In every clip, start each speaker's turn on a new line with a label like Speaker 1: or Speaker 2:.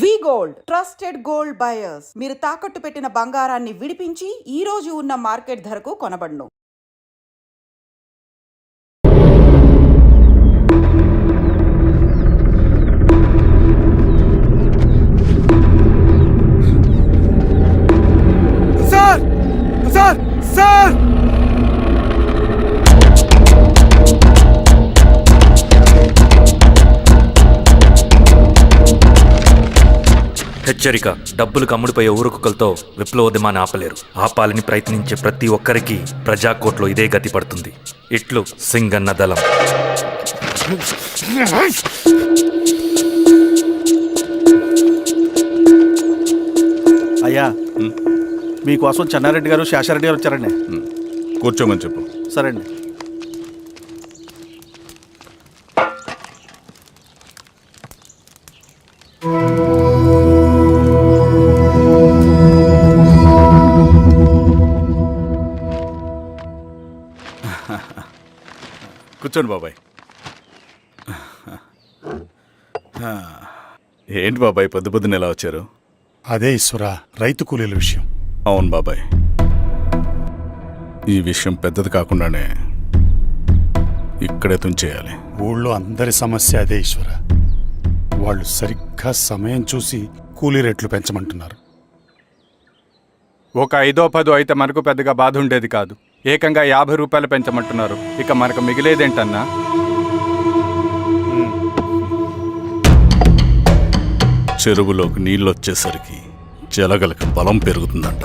Speaker 1: వి gold trusted gold buyers. మీరు తాకట్టు పెట్టిన బంగారాన్ని విడిపించి ఈ రోజు ఉన్న మార్కెట్ ధరకు కొనబడును.
Speaker 2: సార్ సార్ సార్
Speaker 3: హెచ్చరిక. డబ్బులకు అమ్ముడిపోయే ఊరుకుకలతో విప్లవోద్యమాన్ని ఆపలేరు. ఆపాలని ప్రయత్నించే ప్రతి ఒక్కరికి ప్రజాకోట్లో ఇదే గతి పడుతుంది. ఇట్లు సింగన్న దళం.
Speaker 2: అయ్యా, మీకోసం చెన్నారెడ్డి గారు శేషారెడ్డి గారు వచ్చారండి.
Speaker 4: కూర్చోమని చెప్పు.
Speaker 2: సరే అండి.
Speaker 4: కూర్చోండి బాబాయ్. ఏంటి బాబాయ్ పొద్దున ఎలా వచ్చారు?
Speaker 5: అదే ఈశ్వరా, రైతు కూలీల విషయం.
Speaker 4: అవును బాబాయ్, ఈ విషయం పెద్దది కాకుండానే ఇక్కడే తుంచేయాలి.
Speaker 5: ఊళ్ళో అందరి సమస్య అదే ఈశ్వర. వాళ్ళు సరిగ్గా సమయం చూసి కూలీ రేట్లు పెంచమంటున్నారు.
Speaker 6: ఒక 5-10 అయితే మనకు పెద్దగా బాధ ఉండేది కాదు. ఏకంగా 50 రూపాయలు పెంచమంటున్నారు. ఇక మనకు మిగిలేదేంటన్నా?
Speaker 4: చెరువులోకి నీళ్ళు వచ్చేసరికి జలగలకి బలం పెరుగుతుందంట.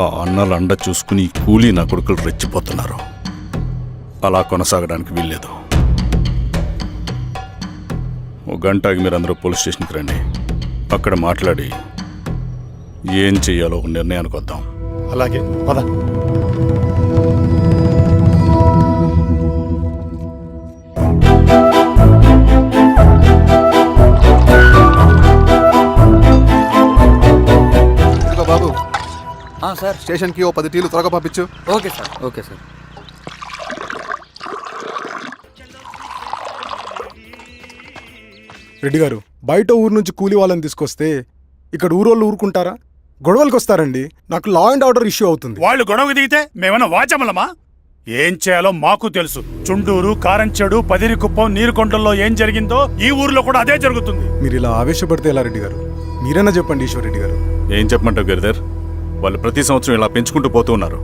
Speaker 4: ఆ అన్నల అండ చూసుకుని ఈ కూలీ నా కొడుకులు రెచ్చిపోతున్నారు. అలా కొనసాగడానికి వీల్లేదు. ఓ గంటకి మీరందరూ పోలీస్ స్టేషన్కి రండి. అక్కడ మాట్లాడి ఏం చెయ్యాలో ఒక నిర్ణయానికి వద్దాం.
Speaker 5: అలాగే పద.
Speaker 7: బాబు,
Speaker 8: సార్
Speaker 7: స్టేషన్కి ఓ 10 టీలు త్వరగా పంపించు.
Speaker 8: Okay sir. Okay sir.
Speaker 9: Reddy గారు, బయట ఊరు నుంచి కూలి వాళ్ళని తీసుకొస్తే ఇక్కడ ఊరోళ్ళు ఊరుకుంటారా? గొడవలకు వస్తారండి. నాకు లా అండ్ ఆర్డర్ ఇష్యూ అవుతుంది.
Speaker 5: వాళ్ళు గొడవకు దిగితే మేమన్నా వాచమలమా? ఏం చేయాలో మాకు తెలుసు. చుండూరు, కారంచెడు, పదిరికుప్పం, నీరుకొండల్లో ఏం జరిగిందో ఈ ఊర్లో కూడా అదే జరుగుతుంది.
Speaker 9: మీరు ఇలా ఆవేశపడితే ఎలా రెడ్డి గారు? మీరైనా చెప్పండి ఈశ్వర్ గారు.
Speaker 4: ఏం చెప్పమంటావు గిరిధర్? వాళ్ళు ప్రతి సంవత్సరం ఇలా పెంచుకుంటూ పోతూ ఉన్నారు.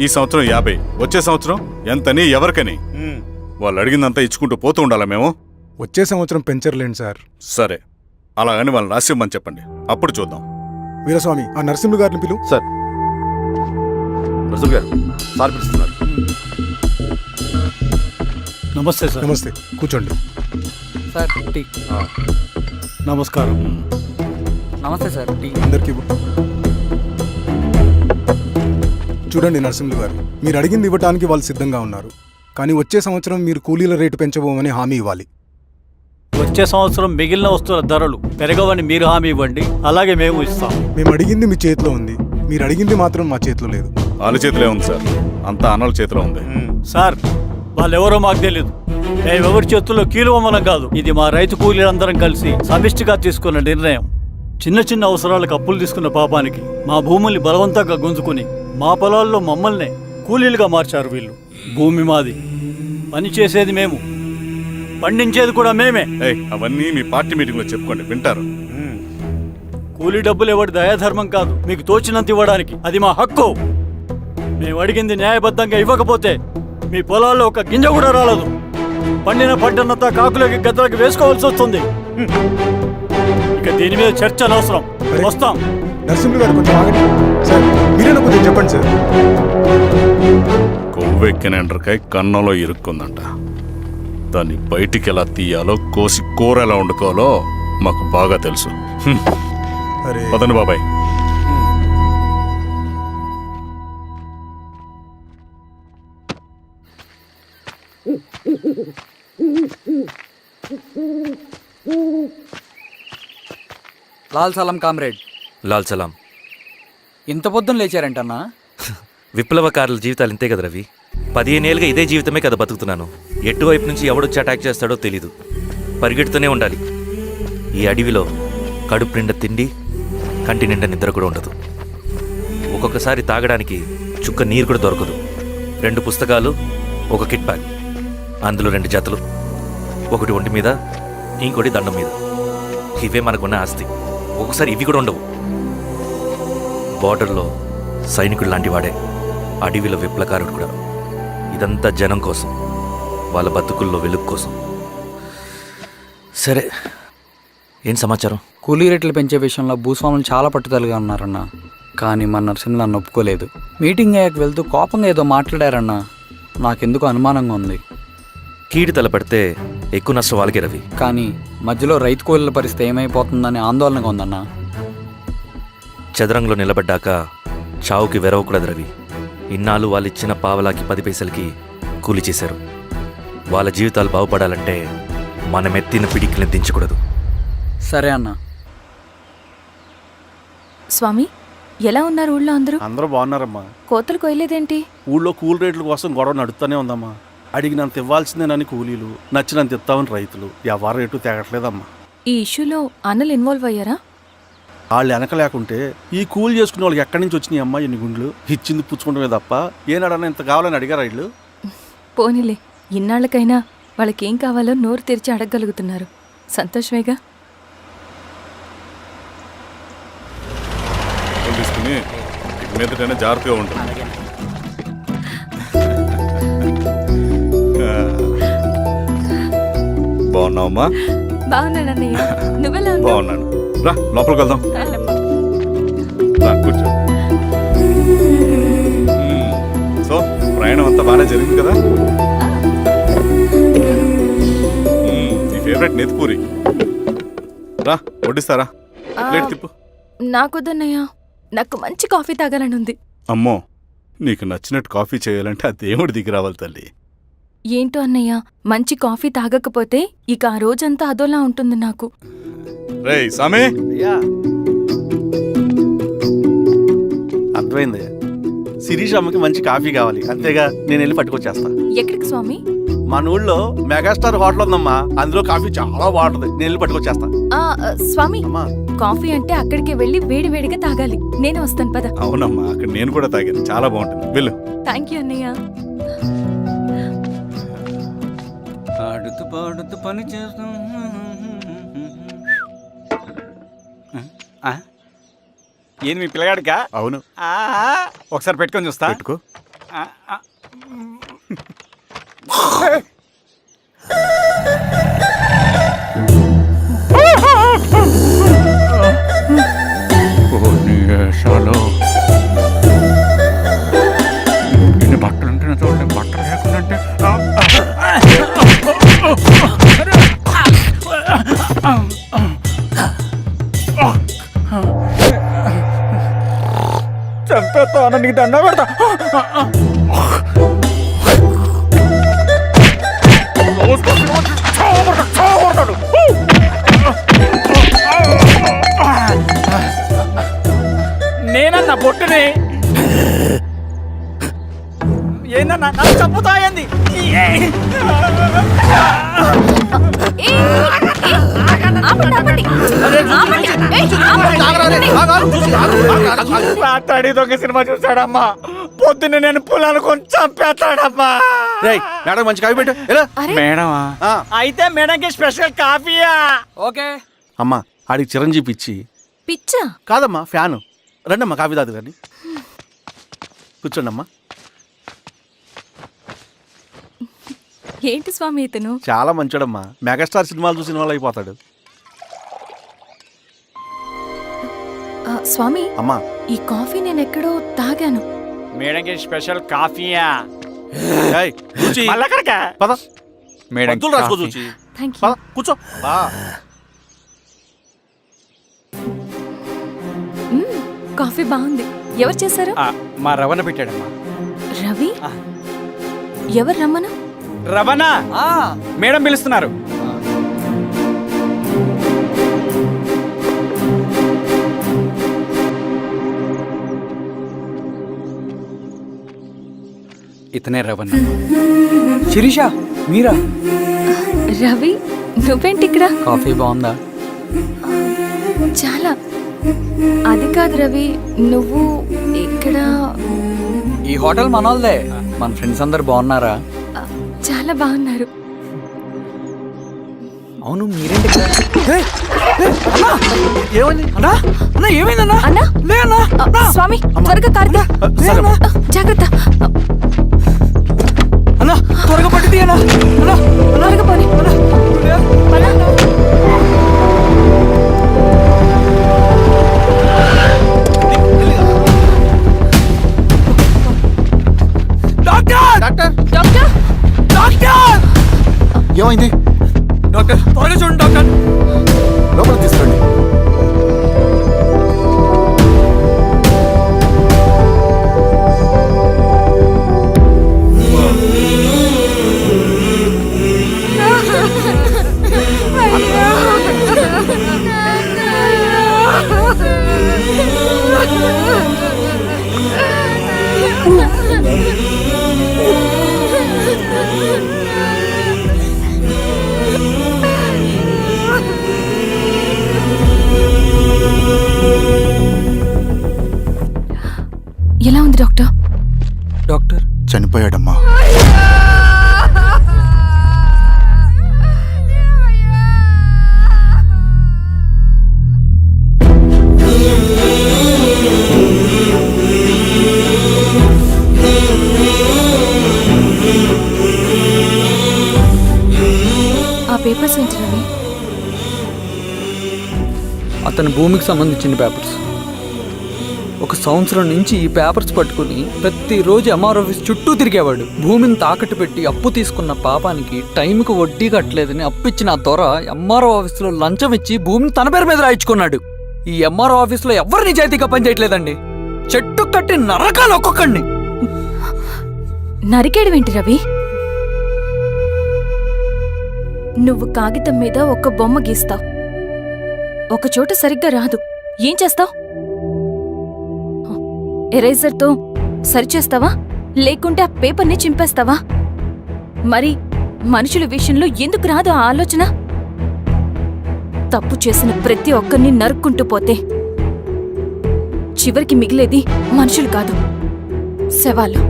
Speaker 4: ఈ సంవత్సరం 50, వచ్చే సంవత్సరం ఎంతని ఎవరికని వాళ్ళు అడిగిందంతా ఇచ్చుకుంటూ పోతూ ఉండాలా మేము?
Speaker 9: వచ్చే సంవత్సరం పెంచర్లేండి సార్.
Speaker 4: సరే, అలాగని వాళ్ళని రాసిమ్మని చెప్పండి, అప్పుడు చూద్దాం.
Speaker 9: వీరస్వామి, ఆ నరసింహ గారిని పిలు.
Speaker 7: సార్, రసూల్ గారు సార్ పిలుస్తున్నారు.
Speaker 5: నమస్తే సార్.
Speaker 9: నమస్తే, కూర్చోండి.
Speaker 8: Sir tea.
Speaker 5: నమస్కారం.
Speaker 8: నమస్తే సార్. టీ.
Speaker 9: అందరికీ ఇవ్వు. చూడండి నరసింహ గారు, మీరు అడిగింది ఇవ్వటానికి వాళ్ళు సిద్ధంగా ఉన్నారు. కానీ వచ్చే సంవత్సరం మీరు కూలీల రేటు పెంచబోమని హామీ ఇవ్వాలి.
Speaker 10: వచ్చే సంవత్సరం మిగిలిన వస్తువుల ధరలు పెరగవని మీరు హామీ ఇవ్వండి, అలాగే మేము ఇస్తాం.
Speaker 9: మేము అడిగింది మీ చేతిలో ఉంది, మీరు అడిగింది మాత్రం మా చేతిలో లేదు.
Speaker 4: వాళ్ళ చేతిలో ఉంది సార్, అంతా అన్నల చేతిలో ఉంది.
Speaker 10: సార్, వాళ్ళెవరో మాకు తెలియదు. మేమెవరి చేతుల్లో కీలువమనం కాదు. ఇది మా రైతు కూలీలందరం కలిసి సమిష్టిగా తీసుకున్న నిర్ణయం. చిన్న చిన్న అవసరాలకు అప్పులు తీసుకున్న పాపానికి మా భూముల్ని బలవంతంగా గుంజుకుని మా పొలాల్లో మమ్మల్నే కూలీలుగా మార్చారు వీళ్ళు. భూమి మాది, పని చేసేది మేము, పండించేది కూడా మేమే.
Speaker 4: అవన్నీ మీ పార్టీ మీటింగ్లో చెప్పుకోండి, వింటారు.
Speaker 10: కూలీ డబ్బులు ఇవ్వడం దయాధర్మం కాదు, మీకు తోచినంత ఇవ్వడానికి అది మా హక్కు. మేము అడిగింది న్యాయబద్ధంగా ఇవ్వకపోతే మీ పొలాల్లో ఒక గింజ కూడా రాలదు. పండిన పంటనంతా కాకులకి గద్దలకి వేసుకోవాల్సి వస్తుంది. ఇక దీని మీద చర్చ అనవసరం. వస్తాం.
Speaker 9: నరసింహ గారు కొంచెం ఆగండి సార్. మీరైనా కొంచెం చెప్పండి సార్.
Speaker 4: కొవ్వెక్కిన ఎండ్రకాయ కన్నంలో ఇరుక్కుందంట. దాన్ని బయటికి ఎలా తీయాలో, కోసి కూర ఎలా వండుకోవాలో మాకు బాగా తెలుసు. పదండి బాబాయ్.
Speaker 8: లాల్ సలాం కామ్రేడ్.
Speaker 3: లాల్ సలాం.
Speaker 8: ఇంత పొద్దున లేచారంటన్నా?
Speaker 3: విప్లవకారుల జీవితాలు ఇంతే కదా రవి. 15 ఏళ్ళుగా ఇదే జీవితమే కదా బతుకుతున్నాను. ఎటువైపు నుంచి ఎవడొచ్చి అటాక్ చేస్తాడో తెలీదు. పరిగెడుతూనే ఉండాలి. ఈ అడవిలో కడుపు నిండా తిండి, కంటి నిండా నిద్ర కూడా ఉండదు. ఒక్కొక్కసారి తాగడానికి చుక్క నీరు కూడా దొరకదు. 2 పుస్తకాలు, ఒక కిట్ బ్యాగ్, అందులో 2 జతలు, ఒకటి ఒంటి మీద, ఇంకోటి దండం మీద. ఇవే మనకున్న ఆస్తి. ఒక్కొక్కసారి ఇవి కూడా ఉండవు. బార్డర్లో సైనికుడు లాంటి వాడే అడవిలో విప్లవకారుడు కూడా. ఇదంతా జనం కోసం, వాళ్ళ బతుకుల్లో వెలుగు కోసం. సరే, ఏం సమాచారం?
Speaker 8: కూలీ రేట్లు పెంచే విషయంలో భూస్వాములు చాలా పట్టుదలగా ఉన్నారన్న. కానీ మన నరసింహ నన్ను ఒప్పుకోలేదు. మీటింగ్ అయ్యాక వెళ్తూ కోపంగా ఏదో మాట్లాడారన్న. నాకెందుకు అనుమానంగా ఉంది.
Speaker 3: కీడి తలపడితే ఎక్కువ నష్టం వాళ్ళకే రవి.
Speaker 8: కానీ మధ్యలో రైతు కూలీల పరిస్థితి ఏమైపోతుందని ఆందోళనగా ఉందన్న.
Speaker 3: చదరంగంలో నిలబడ్డాక చావుకి వెరవకూడదు రవి. ఇన్నాళ్ళు వాళ్ళు ఇచ్చిన పావలాకి 10 పైసలకి కూలి చేశారు. వాళ్ళ జీవితాలు బాగుపడాలంటే మనం ఎత్తిన పిడికిని దించకూడదు.
Speaker 8: సరే అన్న.
Speaker 11: స్వామి, ఎలా ఉన్నారు ఊళ్ళో అందరూ?
Speaker 2: అందరూ బాగున్నారమ్మా.
Speaker 11: కోతలు కొయ్యలేదేంటి?
Speaker 2: ఊళ్ళో కూలి రేట్ల కోసం గొడవ నడుస్తూనే ఉందమ్మా. అడిగినంత ఇవ్వాల్సిందేనని కూలీలు, నచ్చినంత ఇస్తామని రైతులు. ఎవరు రేటు తేగట్లేదమ్మా.
Speaker 11: ఈ ఇష్యూలో అన్నలు ఇన్వాల్వ్ అయ్యారా?
Speaker 2: వాళ్ళు వెనక లేకుంటే ఈ కూలి చేసుకునే వాళ్ళకి ఎక్కడి నుంచి వచ్చినాయి అమ్మా ఎన్ని గుండ్లు? ఇచ్చింది పుచ్చుకుంటమే తప్ప ఏనాడన్నా ఇంత కావాలని అడిగారా వీళ్ళు?
Speaker 11: పోనీలే, ఇన్నాళ్ళకైనా వాళ్ళకేం కావాలో నోరు తెరిచి అడగగలుగుతున్నారు. సంతోషమేగా.
Speaker 4: తీసుకుని మీదటైనా జాగ్రత్తగా ఉంటుంది. బాగున్నావమ్మా?
Speaker 11: బాగున్నానన్నయ్య, నువ్వెలా ఉన్నావు?
Speaker 4: బాగున్నాను. రా లోపలికి వెళ్దాం. రా కూర్చో. సో ప్రయాణం అంతా బాగానే జరిగింది కదా? నీ ఫేవరెట్ నెత్తిపూరి. రా వడ్డిస్తారా? ప్లేట్ తిప్పు.
Speaker 11: నాకొద్దన్నయ్య, నాకు మంచి కాఫీ తాగాలని ఉంది.
Speaker 4: అమ్మో, నీకు నచ్చినట్టు కాఫీ చేయాలంటే ఆ దేవుడి దిగి రావాలి తల్లి.
Speaker 11: ఏంటో అన్నయ్య, మంచి కాఫీ తాగకపోతే ఇక ఆ రోజంతా అదోలా ఉంటుంది నాకు.
Speaker 4: రేయ్ సామి,
Speaker 2: అయ్యా అర్థమైంది. శిరీష్ అమ్మకి మంచి కాఫీ కావాలి, అంతేగా నేను వెళ్ళి పట్టుకొచ్చేస్తా.
Speaker 11: ఎక్కడికి స్వామి?
Speaker 2: మన ఊళ్ళో మెగాస్టార్ హోటల్ ఉందమ్మా, అందులో కాఫీ చాలా బాగుంటుంది. నేను వెళ్ళి పట్టుకొచ్చేస్తా.
Speaker 11: స్వామి,
Speaker 2: అమ్మా
Speaker 11: కాఫీ అంటే అక్కడికి వెళ్ళి వేడివేడిగా తాగాలి. నేను వస్తాను పద.
Speaker 4: అవునమ్మా, అక్కడ నేను కూడా తాగాను, చాలా బాగుంటుంది. వెళ్ళు.
Speaker 11: థ్యాంక్ యూ అన్నయ్య.
Speaker 8: ఆడుతూ పాడుతూ పని చేస్తాం.
Speaker 6: ఏంది మీ పిల్లగాడికా?
Speaker 4: అవును,
Speaker 6: ఒకసారి పెట్టుకొని చూస్తా.
Speaker 4: పెట్టుకో.
Speaker 6: ఇన్ని బట్టలు ఉంటే చూడండి, బట్టలు లేకుండా చంపేస్తా. నీకు దండ పెడతా. నేనన్నా బొట్టుని ఏందన్నా నాకు చంపుతా ఏంది? రాత్రి దొంగ సినిమా చూసాడమ్మా, పొద్దున్న నేను పొలాలు కొంచెం చంపేస్తాడమ్మా.
Speaker 2: మేడం మంచి కాఫీ పెట్టు. ఎలా?
Speaker 6: మేడమా? అయితే మేడంకి స్పెషల్ కాఫీయా?
Speaker 8: ఓకే.
Speaker 2: అమ్మా ఆడికి చిరంజీవి ఇచ్చి.
Speaker 11: పిచ్చా?
Speaker 2: కాదమ్మా, ఫ్యాను. రండమ్మా కాఫీ తాదు కానీ. కూర్చోండి అమ్మా.
Speaker 11: ఏంటి స్వామి ఇతను?
Speaker 2: చాలా మంచోడమ్మా, మెగాస్టార్ సినిమాలు చూసిన వాళ్ళు అయిపోతాడు.
Speaker 11: స్వామి,
Speaker 2: అమ్మా
Speaker 11: ఈ కాఫీ నేను ఎక్కడో తాగాను.
Speaker 6: మేడంకి స్పెషల్ కాఫీయా?
Speaker 2: ఏయ్, చూచి.
Speaker 6: మళ్ళా అక్కడికా?
Speaker 2: పద.
Speaker 6: మేడం
Speaker 2: మందులు రాసుకో చూచి.
Speaker 11: Thank you.
Speaker 2: పద కూర్చో.
Speaker 11: కాఫీ బాగుంది. ఎవరు చేశారు?
Speaker 6: మా రవణ పెట్టాడమ్మా.
Speaker 11: రవి? ఎవరు రమ్మను?
Speaker 6: రవణ మేడం పిలుస్తున్నారు. ఇతనే రవణ.
Speaker 8: శిరీష, మీరా?
Speaker 11: రవి, నువ్వేంటి ఇక్కడ?
Speaker 8: కాఫీ బాగుందా?
Speaker 11: చాలా. అది కాదు రవి, నువ్వు ఇక్కడ
Speaker 8: ఈ హోటల్ మనోల్దే. మన ఫ్రెండ్స్ అందరు బాగున్నారా?
Speaker 11: చాలా బాగున్నారు.
Speaker 8: అవును, మీరేంటి ఇక్కడ? ఏమైంది అన్నా? అన్నా ఏమైందన్నా?
Speaker 11: అన్నా
Speaker 8: లే అన్నా.
Speaker 11: స్వామి త్వరగా కారుతా. జాగ్రత్త.
Speaker 8: అన్నా త్వరగా పట్టిది అన్నా. అన్నా
Speaker 11: త్వరగా పోనీ.
Speaker 8: డాక్టర్
Speaker 11: డాక్టర్
Speaker 8: డాక్టర్
Speaker 7: ఏమైంది?
Speaker 8: డాక్టర్ త్వరగా చూడండి డాక్టర్.
Speaker 7: లోపల తీసుకురండి.
Speaker 11: ఎలా ఉంది డాక్టర్?
Speaker 8: డాక్టర్
Speaker 7: చనిపోయాడమ్మా.
Speaker 11: ఆ పేపర్స్ ఏంటి రవి?
Speaker 8: అతని భూమికి సంబంధించిన పేపర్స్. ఒక సంవత్సరం నుంచి ఈ పేపర్స్ పట్టుకుని ప్రతిరోజు ఎంఆర్ ఆఫీస్ చుట్టూ తిరిగేవాడు. భూమిని తాకట్టు పెట్టి అప్పు తీసుకున్న పాపానికి టైంకి వడ్డీ కట్టలేదని అప్పిచ్చిన ఆ దొర ఎంఆర్ఓ ఆఫీస్లో లంచం ఇచ్చి భూమిని తన పేరు మీద రాయించుకున్నాడు. ఈ ఎంఆర్ఓ ఆఫీస్లో ఎవరు నిజాయితీగా పనిచేయట్లేదండి. చెట్టు కట్టి నరకాలు ఒక్కొక్కడిని.
Speaker 11: నరికేడవేంటి రవి? నువ్వు కాగితం మీద ఒక బొమ్మ గీస్తావు, ఒక చోట సరిగ్గా రాదు, ఏం చేస్తావు? ఎరేజర్తో సరిచేస్తావా, లేకుంటే ఆ పేపర్ని చింపేస్తావా? మరి మనుషుల విషయంలో ఎందుకు రాదు ఆ ఆలోచన? తప్పు చేసిన ప్రతి ఒక్కరిని నరుక్కుంటూ పోతే చివరికి మిగిలేది మనుషులు కాదు, శవాలు.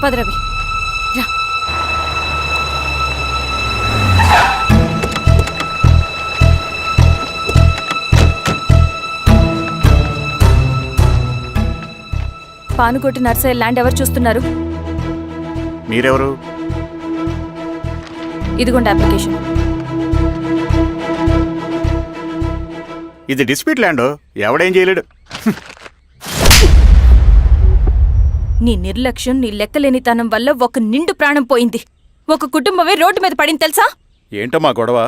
Speaker 11: పదరవి రా. పానుకోటి నర్సయ్య ల్యాండ్ ఎవరు చూస్తున్నారు?
Speaker 5: మీరెవరు?
Speaker 11: ఇదిగోండి అప్లికేషన్.
Speaker 5: ఇది డిస్ప్యూట్ ల్యాండ్, ఎవడేం చేయలేడు.
Speaker 11: నీ నిర్లక్ష్యం, నీ లెక్కలేనితనం వల్ల ఒక నిండు ప్రాణం పోయింది. ఒక కుటుంబమే రోడ్డు మీద పడింది తెలుసా?
Speaker 2: ఏంటమ్మా గొడవ?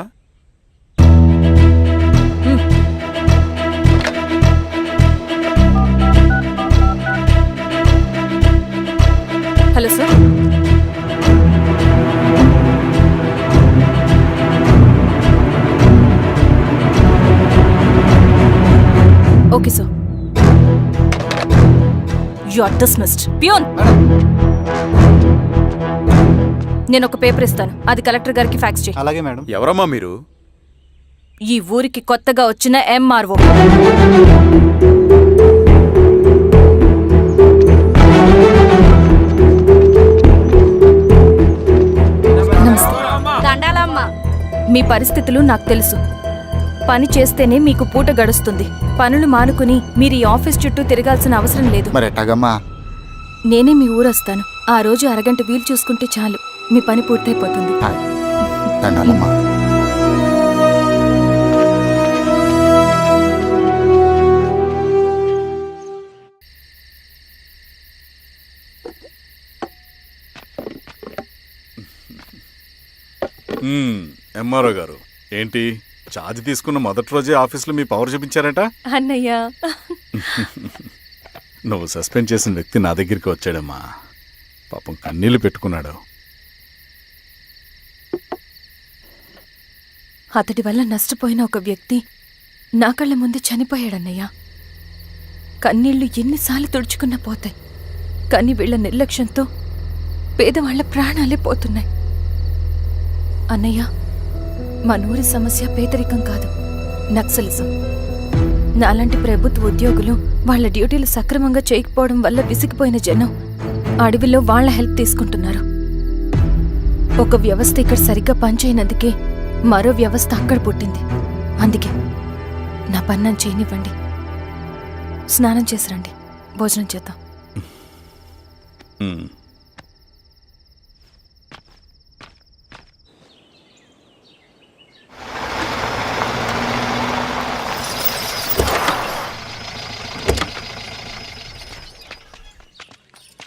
Speaker 11: Hello sir. Okay sir. You are dismissed. Peon, నేను ఒక పేపర్ ఇస్తాను, అది కలెక్టర్ గారికి ఫ్యాక్స్ చేయి.
Speaker 7: అలాగే మేడం.
Speaker 2: ఎవరమ్మా మీరు?
Speaker 11: ఈ ఊరికి కొత్తగా వచ్చిన ఎంఆర్ఓ. మీ పరిస్థితులు నాకు తెలుసు. పని చేస్తేనే మీకు పూట గడుస్తుంది. పనులు మానుకుని మీరు ఈ ఆఫీస్ చుట్టూ తిరగాల్సిన అవసరం లేదు.
Speaker 7: మరి ఎట్టాగమ్మా?
Speaker 11: నేనే మీ ఊరొస్తాను. ఆ రోజు అరగంట వీలు చూసుకుంటే చాలు, మీ పని పూర్తయిపోతుంది.
Speaker 7: దండాలమ్మా.
Speaker 4: ఎంఆర్ఓ గారు, ఏంటి ఛార్జ్ తీసుకున్న మొదటి రోజే ఆఫీస్లో మీ పవర్ చూపించారట?
Speaker 11: అన్నయ్య,
Speaker 4: నువ్వు సస్పెండ్ చేసిన వ్యక్తి నా దగ్గరికి వచ్చాడమ్మా. పాపం కన్నీళ్లు పెట్టుకున్నాడు.
Speaker 11: అతడి వల్ల నష్టపోయిన ఒక వ్యక్తి నా కళ్ళ ముందు చనిపోయాడన్నయ్య. కన్నీళ్లు ఎన్నిసార్లు తుడుచుకున్నా పోతాయి, కానీ వీళ్ళ నిర్లక్ష్యంతో పేదవాళ్ల ప్రాణాలే పోతున్నాయి. అన్నయ్య, మనూరి సమస్య పేదరికం కాదు, నక్సలిజం. నాలాంటి ప్రభుత్వ ఉద్యోగులు వాళ్ళ డ్యూటీలు సక్రమంగా చేయకపోవడం వల్ల విసిగిపోయిన జనం అడవిలో వాళ్ళ హెల్ప్ తీసుకుంటున్నారు. ఒక వ్యవస్థ ఇక్కడ సరిగ్గా పనిచేయనందుకే మరో వ్యవస్థ అక్కడ పుట్టింది. అందుకే నా పన్నం చేయనివ్వండి. స్నానం చేసి రండి, భోజనం చేద్దాం.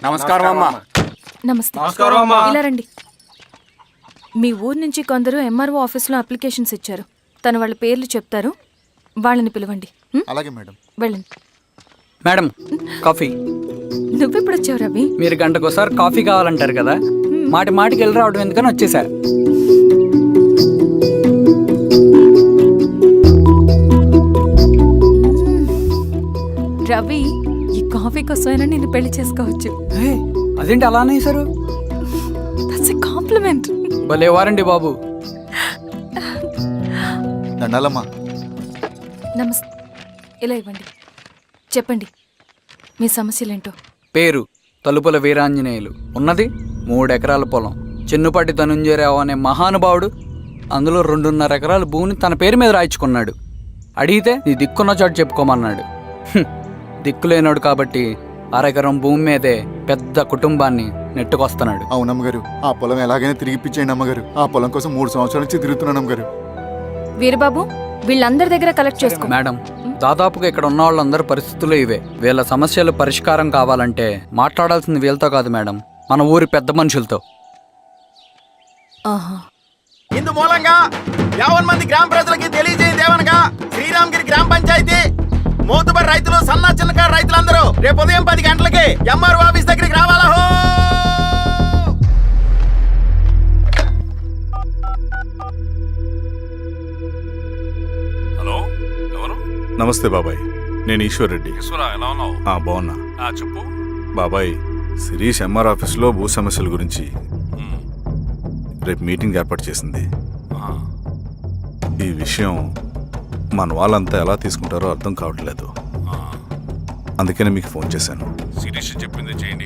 Speaker 6: నమస్కారం అమ్మా.
Speaker 11: నమస్తే. ఇలా రండి. మీ ఊరు నుంచి కొందరు ఎంఆర్ఓ ఆఫీస్లో అప్లికేషన్స్ ఇచ్చారు. తను వాళ్ళ పేర్లు చెప్తారు, వాళ్ళని పిలవండి.
Speaker 7: అలాగే మేడం.
Speaker 11: వెళ్ళండి.
Speaker 8: Madam, coffee.
Speaker 11: నువ్వెప్పుడు వచ్చావు రవి?
Speaker 8: మీరు గంటకోసారి కాఫీ కావాలంటారు కదా, మాటి మాటికి వెళ్ళి రావడం ఎందుకని వచ్చేసా.
Speaker 11: రవి, ఈ కాఫీ కోసమైనా నేను పెళ్లి చేసుకోవచ్చు.
Speaker 8: అదేంటి అలా అనేసారు?
Speaker 11: That's a compliment.
Speaker 8: భలేవారండి బాబు.
Speaker 7: దండాలమ్మా.
Speaker 11: నమస్తే. ఇలా ఇవ్వండి. చెప్పండి, మీ సమస్యలేంటో.
Speaker 8: పేరు తలుపుల వీరాంజనేయులు, ఉన్నది 3 ఎకరాల పొలం. చిన్నుపాటి ధనుంజయరావు అనే మహానుభావుడు అందులో 2.5 ఎకరాల భూమిని తన పేరు మీద రాయించుకున్నాడు. అడిగితే నీ దిక్కున్న చోటు చెప్పుకోమన్నాడు. దిక్కులేనాడు కాబట్టి 1/2 ఎకరం భూమి మీదే పెద్ద కుటుంబాన్ని నెట్టుకొస్తున్నాడు.
Speaker 7: అవునమ్మగారు, ఆ పొలం ఎలాగైనా తిరిగి ఇప్పించేయండి అమ్మగారు. ఆ పొలం కోసం 3 సంవత్సరాల నుంచి తిరుగుతున్నాను అమ్మగారు.
Speaker 11: వీరబాబు, వీళ్ళందరి దగ్గర కలెక్ట్ చేసుకో.
Speaker 8: మేడం, దాదాపుగా ఇక్కడ ఉన్న వాళ్ళందరి పరిస్థితులు ఇవే. వీళ్ళ సమస్యలు పరిష్కారం కావాలంటే మాట్లాడాల్సింది వీళ్ళతో కాదు మేడం, మన ఊరి పెద్ద మనుషులతో.
Speaker 11: ఆహా.
Speaker 12: ఇందు మూలంగా 50 మంది గ్రామ ప్రజలకి తెలియజేయదేవనగా శ్రీరామగిరి గ్రామ పంచాయతీ మోతుబరి రైతులు, సన్న చిన్నకారు రైతులందరూ రేపు ఉదయం 10 గంటలకి ఎంఆర్ఓ ఆఫీస్ దగ్గరికి రావాలా.
Speaker 4: హలో, ఎవరు? నమస్తే బాబాయ్, నేను ఈశ్వర్ రెడ్డి. ఎలా ఉన్నావు? బాగున్నా. చెప్పు బాబాయ్. శిరీష్ ఎంఆర్ ఆఫీస్లో భూ సమస్యల గురించి రేపు మీటింగ్ ఏర్పాటు చేసింది. ఈ విషయం మన వాళ్ళంతా ఎలా తీసుకుంటారో అర్థం కావట్లేదు. అందుకనే మీకు ఫోన్ చేశాను. శిరీష్ చెప్పింది చేయండి.